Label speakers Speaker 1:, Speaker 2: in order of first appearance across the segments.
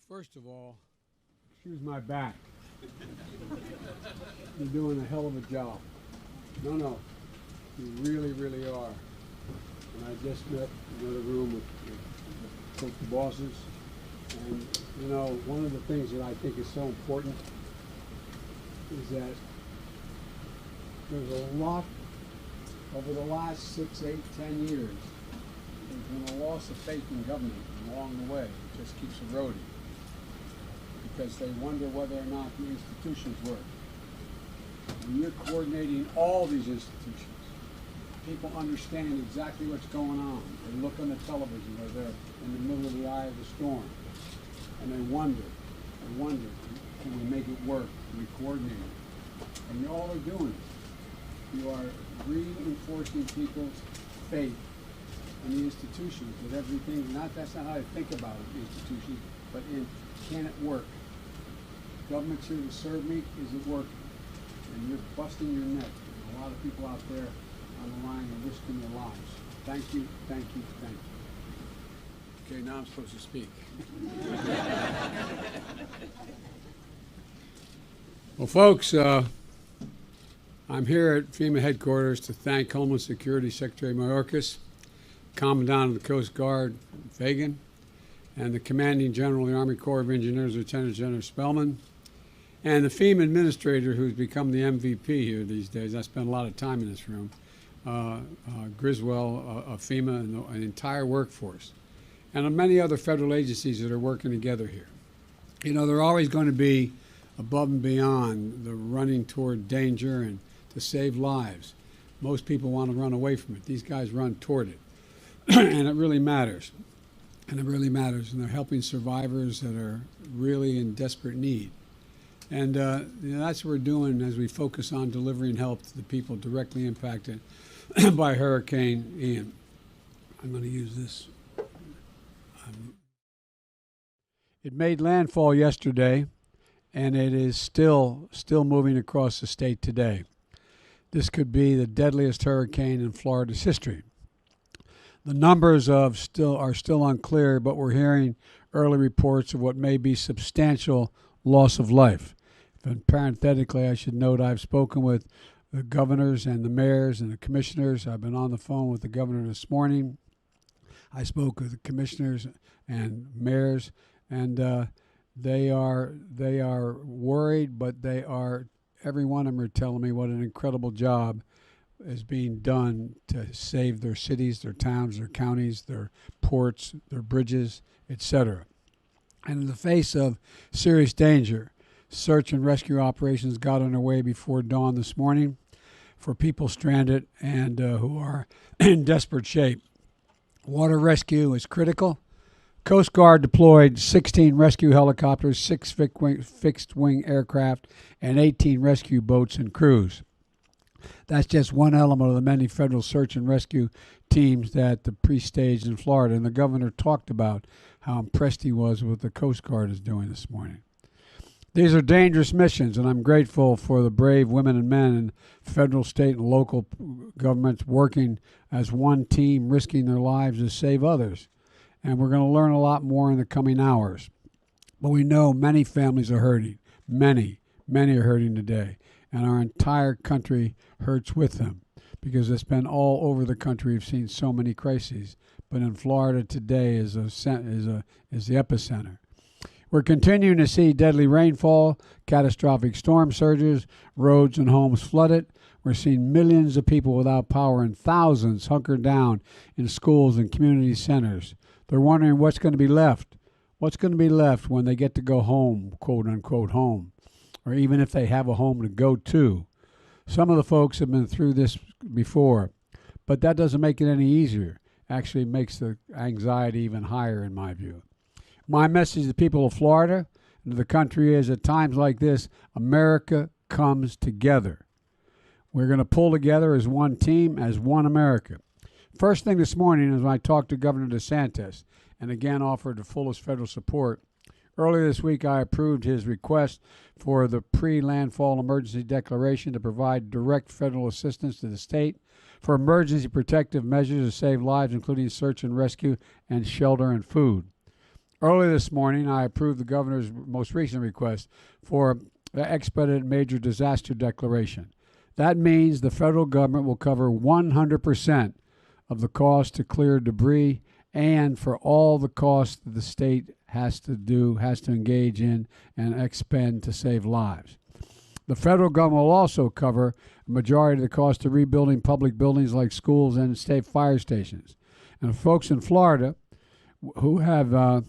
Speaker 1: First of all, excuse my back. You're doing a hell of a job. No, you really, really are. And I just met in another room with the bosses. And, you know, one of the things that I think is so important is that there's a lot, over the last 6, 8, 10 years, there's been a loss of faith in government along the way. It just keeps eroding because they wonder whether or not the institutions work. When you're coordinating all these institutions, people understand exactly what's going on. They look on the television or they're in the middle of the eye of the storm, and they wonder, can we make it work? Can we coordinate it? And all they're doing is you are reinforcing people's faith in the institutions, that everything, that's not how I think about it, institutions, but in can it work? Government's here to serve me, is it working? And you're busting your neck. And a lot of people out there on the line are risking their lives. Thank you, thank you, thank you. Okay, now I'm supposed to speak. Well, folks, I'm here at FEMA headquarters to thank Homeland Security Secretary Mayorkas, Commandant of the Coast Guard, Fagan, and the Commanding General of the Army Corps of Engineers, Lieutenant General Spellman, and the FEMA administrator who's become the MVP here these days. I spent a lot of time in this room, Griswold of FEMA and the entire workforce, and many other federal agencies that are working together here. You know, they're always going to be above and beyond the running toward danger and to save lives. Most people want to run away from it. These guys run toward it. And it really matters. And they're helping survivors that are really in desperate need. And that's what we're doing as we focus on delivering help to the people directly impacted by Hurricane Ian. I'm going to use this. It made landfall yesterday, and it is still moving across the state today. This could be the deadliest hurricane in Florida's history. The numbers are still unclear, but we're hearing early reports of what may be substantial loss of life. And parenthetically, I should note I've spoken with the governors and the mayors and the commissioners. I've been on the phone with the governor this morning. I spoke with the commissioners and mayors, and they are worried, but every one of them are telling me what an incredible job is being done to save their cities, their towns, their counties, their ports, their bridges, etc. And in the face of serious danger, search and rescue operations got underway before dawn this morning for people stranded and who are in desperate shape. Water rescue is critical. Coast Guard deployed 16 rescue helicopters, 6 fixed-wing aircraft, and 18 rescue boats and crews. That's just one element of the many federal search and rescue teams that the pre-staged in Florida. And the governor talked about how impressed he was with what the Coast Guard is doing this morning. These are dangerous missions, and I'm grateful for the brave women and men in federal, state, and local governments working as one team, risking their lives to save others. And we're going to learn a lot more in the coming hours. But we know many families are hurting. Many are hurting today. And our entire country hurts with them because it's been all over the country. We've seen so many crises. But in Florida today is the epicenter. We're continuing to see deadly rainfall, catastrophic storm surges, roads and homes flooded. We're seeing millions of people without power and thousands hunkered down in schools and community centers. They're wondering what's going to be left. What's going to be left when they get to go home, quote unquote home, or even if they have a home to go to. Some of the folks have been through this before, but that doesn't make it any easier. Actually makes the anxiety even higher in my view. My message to the people of Florida and to the country is at times like this, America comes together. We're going to pull together as one team, as one America. First thing this morning is when I talked to Governor DeSantis and again offered the fullest federal support. Earlier this week, I approved his request for the pre-landfall emergency declaration to provide direct federal assistance to the state for emergency protective measures to save lives, including search and rescue and shelter and food. Early this morning, I approved the governor's most recent request for the expedited major disaster declaration. That means the federal government will cover 100% of the cost to clear debris and for all the costs that the state has to engage in and expend to save lives. The federal government will also cover a majority of the cost of rebuilding public buildings like schools and state fire stations. And folks in Florida who have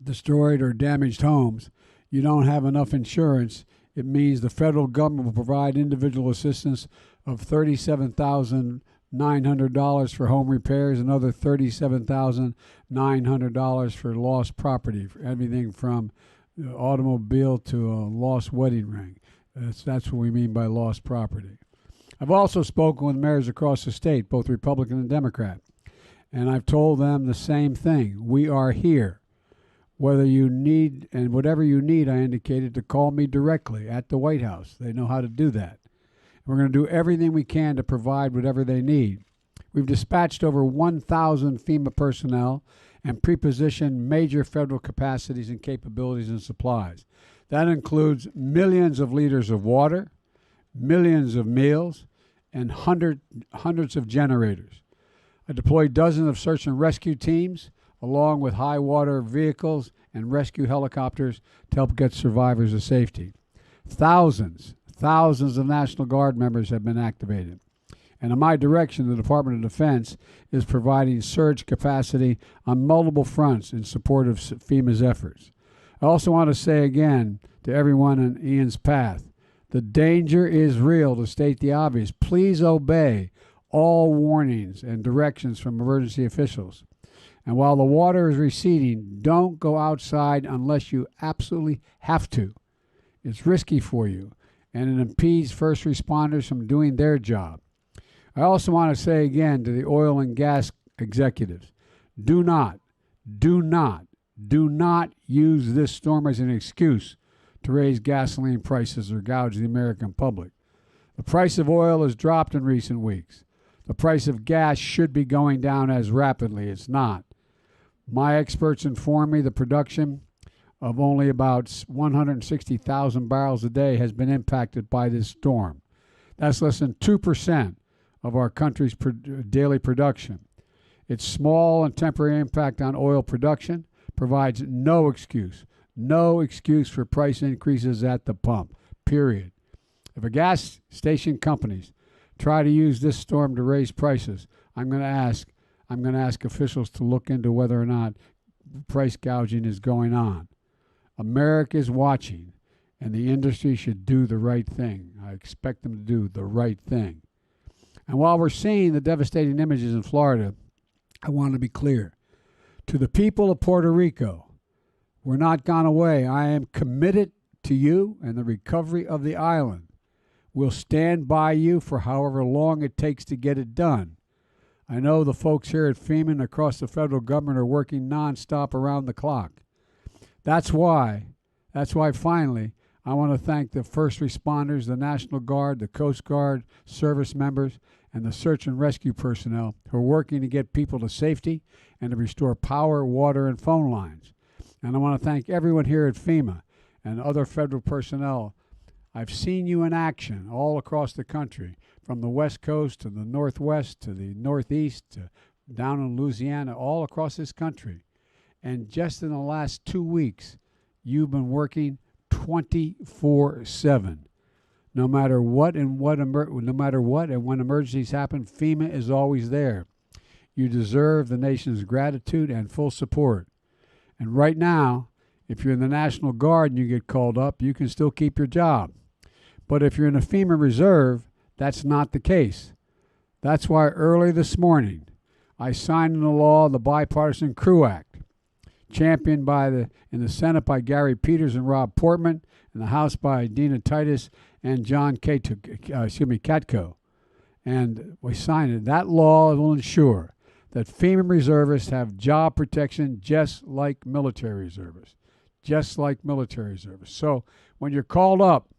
Speaker 1: destroyed or damaged homes, you don't have enough insurance. It means the federal government will provide individual assistance of $37,900 for home repairs, another $37,900 for lost property, for everything from automobile to a lost wedding ring. That's what we mean by lost property. I've also spoken with mayors across the state, both Republican and Democrat, and I've told them the same thing. We are here. Whether you need, and whatever you need, I indicated to call me directly at the White House. They know how to do that. We're going to do everything we can to provide whatever they need. We've dispatched over 1,000 FEMA personnel and prepositioned major federal capacities and capabilities and supplies. That includes millions of liters of water, millions of meals, and hundreds of generators. I deployed dozens of search and rescue teams, along with high water vehicles and rescue helicopters to help get survivors to safety. Thousands of National Guard members have been activated. And in my direction, the Department of Defense is providing surge capacity on multiple fronts in support of FEMA's efforts. I also want to say again to everyone in Ian's path, the danger is real, to state the obvious. Please obey all warnings and directions from emergency officials. And while the water is receding, don't go outside unless you absolutely have to. It's risky for you, and it impedes first responders from doing their job. I also want to say again to the oil and gas executives, do not use this storm as an excuse to raise gasoline prices or gouge the American public. The price of oil has dropped in recent weeks. The price of gas should be going down as rapidly. It's not. My experts inform me the production of only about 160,000 barrels a day has been impacted by this storm. That's less than 2% of our country's daily production. Its small and temporary impact on oil production provides no excuse for price increases at the pump, period. If a gas station companies try to use this storm to raise prices, I'm going to ask officials to look into whether or not price gouging is going on. America is watching, and the industry should do the right thing. I expect them to do the right thing. And while we're seeing the devastating images in Florida, I want to be clear. To the people of Puerto Rico, we're not gone away. I am committed to you and the recovery of the island. We'll stand by you for however long it takes to get it done. I know the folks here at FEMA and across the federal government are working nonstop around the clock. That's why finally, I want to thank the first responders, the National Guard, the Coast Guard, service members, and the search and rescue personnel who are working to get people to safety and to restore power, water, and phone lines. And I want to thank everyone here at FEMA and other federal personnel. I've seen you in action all across the country, from the West Coast to the Northwest to the Northeast to down in Louisiana, all across this country. And just in the last 2 weeks, you've been working 24/7. No matter what and when emergencies happen, FEMA is always there. You deserve the nation's gratitude and full support. And right now, if you're in the National Guard and you get called up, you can still keep your job. But if you're in a FEMA reserve, that's not the case. That's why early this morning, I signed into law the Bipartisan Crew Act, championed in the Senate by Gary Peters and Rob Portman, in the House by Dina Titus and John Katko. And we signed it. That law will ensure that FEMA reservists have job protection just like military reservists. So when you're called up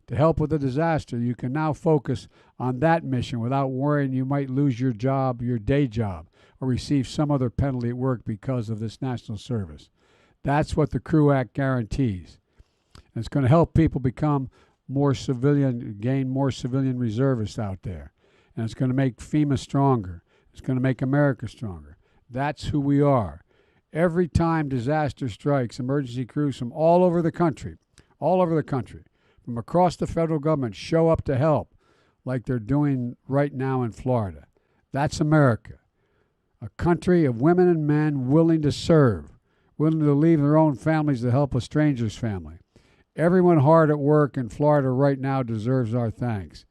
Speaker 1: to help with a disaster, you can now focus on that mission without worrying you might lose your job, your day job, or receive some other penalty at work because of this national service. That's what the CREW Act guarantees. And it's going to help people become more civilian, gain more civilian reservists out there. And it's going to make FEMA stronger. It's going to make America stronger. That's who we are. Every time disaster strikes, emergency crews from all over the country, from across the federal government show up to help like they're doing right now in Florida. That's America. A country of women and men willing to serve, willing to leave their own families to help a stranger's family. Everyone hard at work in Florida right now deserves our thanks.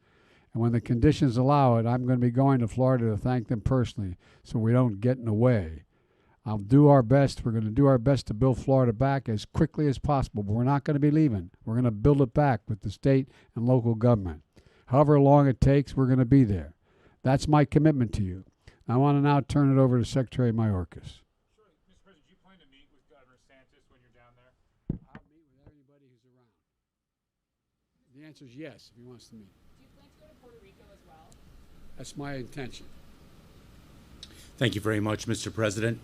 Speaker 1: And when the conditions allow it, I'm going to be going to Florida to thank them personally so we don't get in the way. I'll do our best. We're going to do our best to build Florida back as quickly as possible, but we're not going to be leaving. We're going to build it back with the state and local government. However long it takes, we're going to be there. That's my commitment to you. I want to now turn it over to Secretary Mayorkas.
Speaker 2: Sure. Mr. President, do you plan to meet with Governor Santos when you're down there?
Speaker 1: I'll meet with everybody who's around. The answer is yes, if he wants to meet.
Speaker 3: Do you plan to go to Puerto Rico as well?
Speaker 1: That's my intention.
Speaker 4: Thank you very much, Mr. President.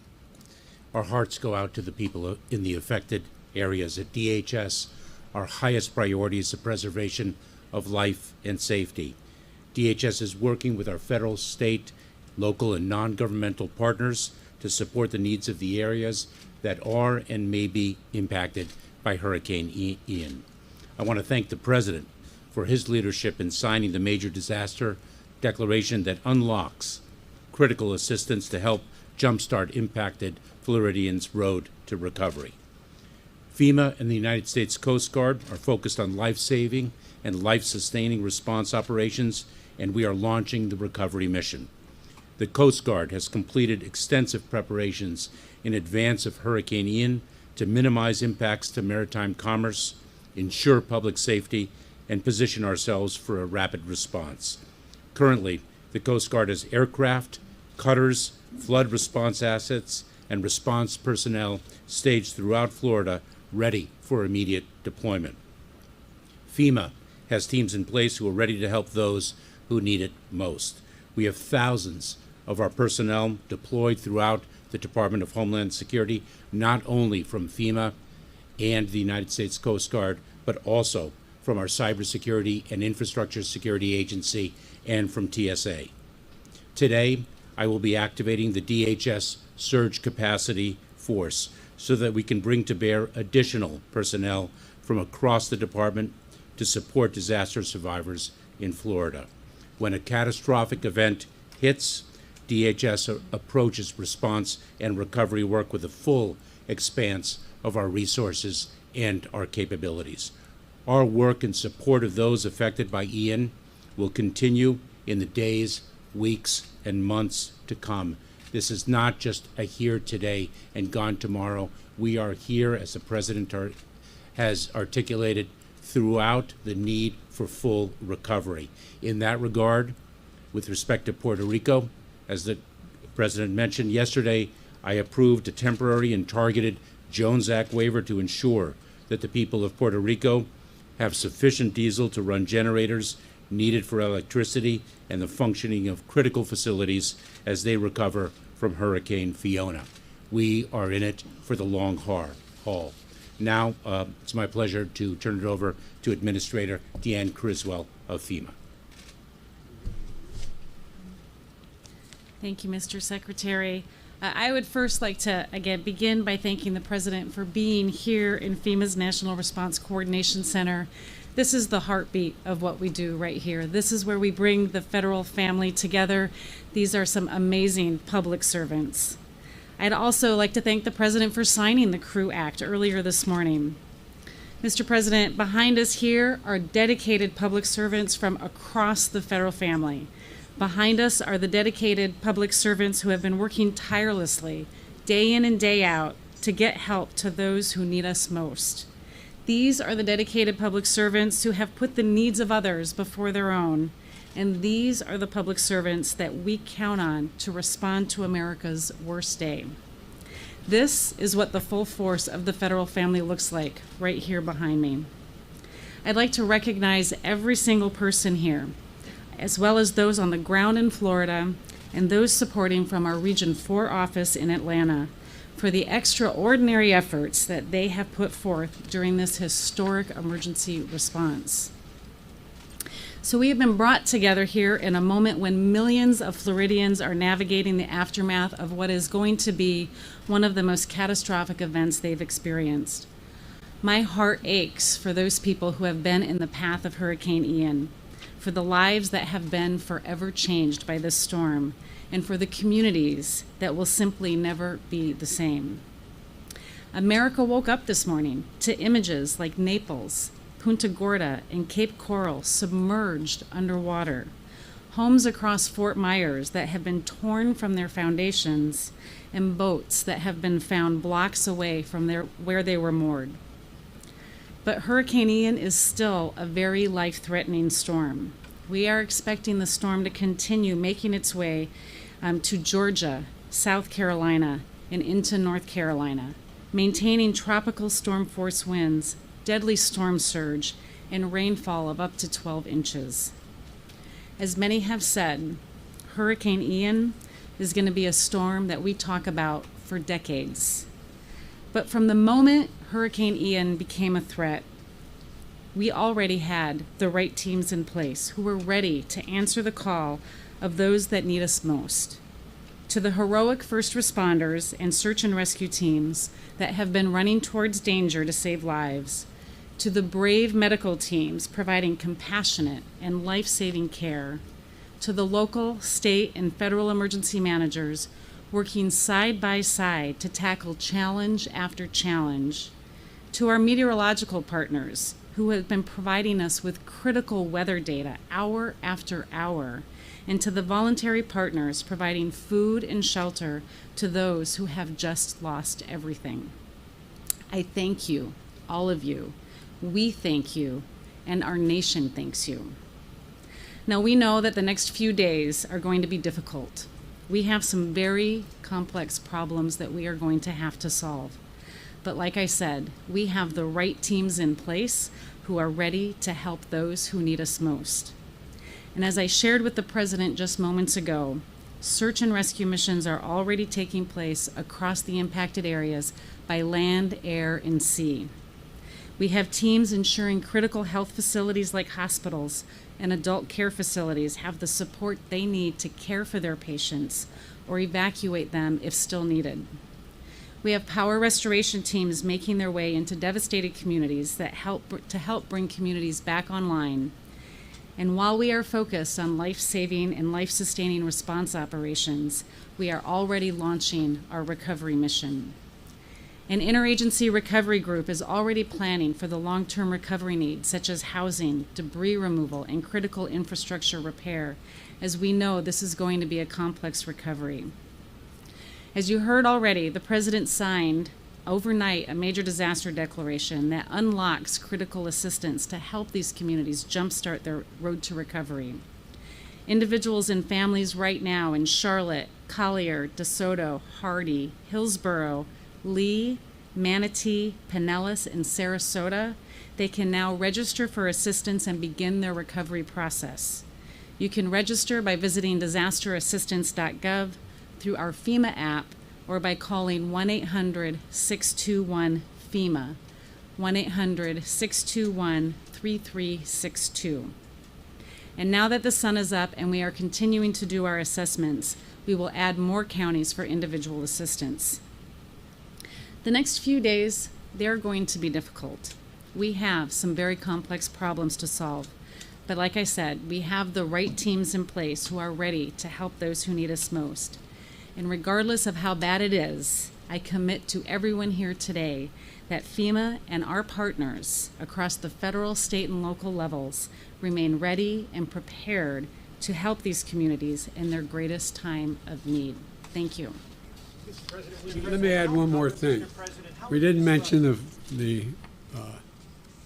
Speaker 4: Our hearts go out to the people in the affected areas. At DHS, our highest priority is the preservation of life and safety. DHS is working with our federal, state, local, and non-governmental partners to support the needs of the areas that are and may be impacted by Hurricane Ian. I want to thank the President for his leadership in signing the major disaster declaration that unlocks critical assistance to help jumpstart impacted Floridians' road to recovery. FEMA and the United States Coast Guard are focused on life-saving and life-sustaining response operations, and we are launching the recovery mission. The Coast Guard has completed extensive preparations in advance of Hurricane Ian to minimize impacts to maritime commerce, ensure public safety, and position ourselves for a rapid response. Currently, the Coast Guard has aircraft, cutters, flood response assets, and response personnel staged throughout Florida ready for immediate deployment. FEMA has teams in place who are ready to help those who need it most. We have thousands of our personnel deployed throughout the Department of Homeland Security, not only from FEMA and the United States Coast Guard, but also from our Cybersecurity and Infrastructure Security Agency and from TSA. Today, I will be activating the DHS Surge Capacity Force so that we can bring to bear additional personnel from across the department to support disaster survivors in Florida. When a catastrophic event hits, DHS approaches response and recovery work with the full expanse of our resources and our capabilities. Our work in support of those affected by Ian will continue in the days, weeks, and months to come. This is not just a here today and gone tomorrow. We are here, as the President has articulated, throughout the need for full recovery. In that regard, with respect to Puerto Rico, as the President mentioned yesterday, I approved a temporary and targeted Jones Act waiver to ensure that the people of Puerto Rico have sufficient diesel to run generators needed for electricity and the functioning of critical facilities as they recover from Hurricane Fiona. We are in it for the long haul. Now, it's my pleasure to turn it over to Administrator Deanne Criswell of FEMA.
Speaker 3: Thank you, Mr. Secretary. I would first like to, again, begin by thanking the President for being here in FEMA's National Response Coordination Center. This is the heartbeat of what we do right here. This is where we bring the federal family together. These are some amazing public servants. I'd also like to thank the President for signing the CREW Act earlier this morning. Mr. President, behind us here are dedicated public servants from across the federal family. Behind us are the dedicated public servants who have been working tirelessly, day in and day out, to get help to those who need us most. These are the dedicated public servants who have put the needs of others before their own. And these are the public servants that we count on to respond to America's worst day. This is what the full force of the federal family looks like right here behind me. I'd like to recognize every single person here, as well as those on the ground in Florida and those supporting from our Region 4 office in Atlanta, for the extraordinary efforts that they have put forth during this historic emergency response. So we have been brought together here in a moment when millions of Floridians are navigating the aftermath of what is going to be one of the most catastrophic events they've experienced. My heart aches for those people who have been in the path of Hurricane Ian, for the lives that have been forever changed by this storm, and for the communities that will simply never be the same. America woke up this morning to images like Naples, Punta Gorda, and Cape Coral submerged underwater, homes across Fort Myers that have been torn from their foundations, and boats that have been found blocks away from where they were moored. But Hurricane Ian is still a very life-threatening storm. We are expecting the storm to continue making its way to Georgia, South Carolina, and into North Carolina, maintaining tropical storm force winds, deadly storm surge, and rainfall of up to 12 inches. As many have said, Hurricane Ian is going to be a storm that we talk about for decades. But from the moment Hurricane Ian became a threat, we already had the right teams in place who were ready to answer the call of those that need us most. To the heroic first responders and search and rescue teams that have been running towards danger to save lives, to the brave medical teams providing compassionate and life-saving care, to the local, state, and federal emergency managers working side by side to tackle challenge after challenge, to our meteorological partners who have been providing us with critical weather data hour after hour, and to the voluntary partners providing food and shelter to those who have just lost everything. I thank you, all of you. We thank you, and our nation thanks you. Now, we know that the next few days are going to be difficult. We have some very complex problems that we are going to have to solve. But like I said, we have the right teams in place who are ready to help those who need us most. And as I shared with the President just moments ago, search and rescue missions are already taking place across the impacted areas by land, air, and sea. We have teams ensuring critical health facilities like hospitals and adult care facilities have the support they need to care for their patients or evacuate them if still needed. We have power restoration teams making their way into devastated communities that help bring communities back online. And while we are focused on life-saving and life-sustaining response operations, we are already launching our recovery mission. An interagency recovery group is already planning for the long-term recovery needs, such as housing, debris removal, and critical infrastructure repair, as we know this is going to be a complex recovery. As you heard already, the President signed overnight a major disaster declaration that unlocks critical assistance to help these communities jumpstart their road to recovery. Individuals and families right now in Charlotte, Collier, DeSoto, Hardy, Hillsborough, Lee, Manatee, Pinellas, and Sarasota, they can now register for assistance and begin their recovery process. You can register by visiting disasterassistance.gov, through our FEMA app, or by calling 1-800-621-FEMA, 1-800-621-3362. And now that the sun is up and we are continuing to do our assessments, we will add more counties for individual assistance. The next few days, they're going to be difficult. We have some very complex problems to solve. But like I said, we have the right teams in place who are ready to help those who need us most. And regardless of how bad it is, I commit to everyone here today that FEMA and our partners across the federal, state, and local levels remain ready and prepared to help these communities in their greatest time of need. Thank you.
Speaker 1: Let me add one more thing. We didn't mention the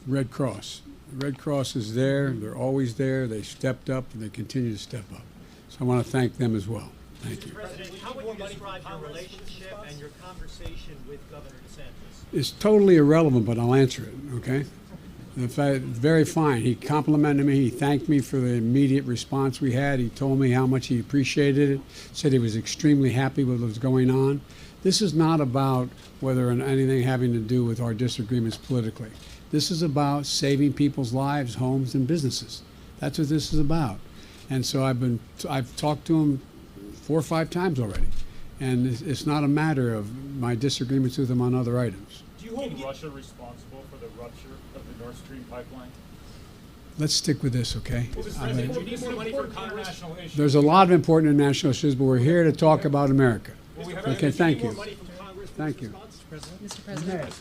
Speaker 1: Red Cross. The Red Cross is there. They're always there. They stepped up, and they continue to step up. So I want to thank them as well. Thank you.
Speaker 5: President, how would you describe your relationship and your conversation with Governor DeSantis?
Speaker 1: It's totally irrelevant, but I'll answer it, okay? In fact, very fine. He complimented me. He thanked me for the immediate response we had. He told me how much he appreciated it, said he was extremely happy with what was going on. This is not about whether anything having to do with our disagreements politically. This is about saving people's lives, homes, and businesses. That's what this is about. And so I've talked to him 4 or 5 times already. And it's not a matter of my disagreements with him on other items.
Speaker 2: Do you hold Russia responsible for the rupture of the Nord Stream pipeline?
Speaker 1: Let's stick with this, okay?
Speaker 2: We need more money for international issues.
Speaker 1: There's a lot of important international issues, but we're here to talk about America.
Speaker 2: Well, we have
Speaker 1: Okay, thank you.
Speaker 5: Money from Congress.
Speaker 1: Thank you.
Speaker 3: Mr. President.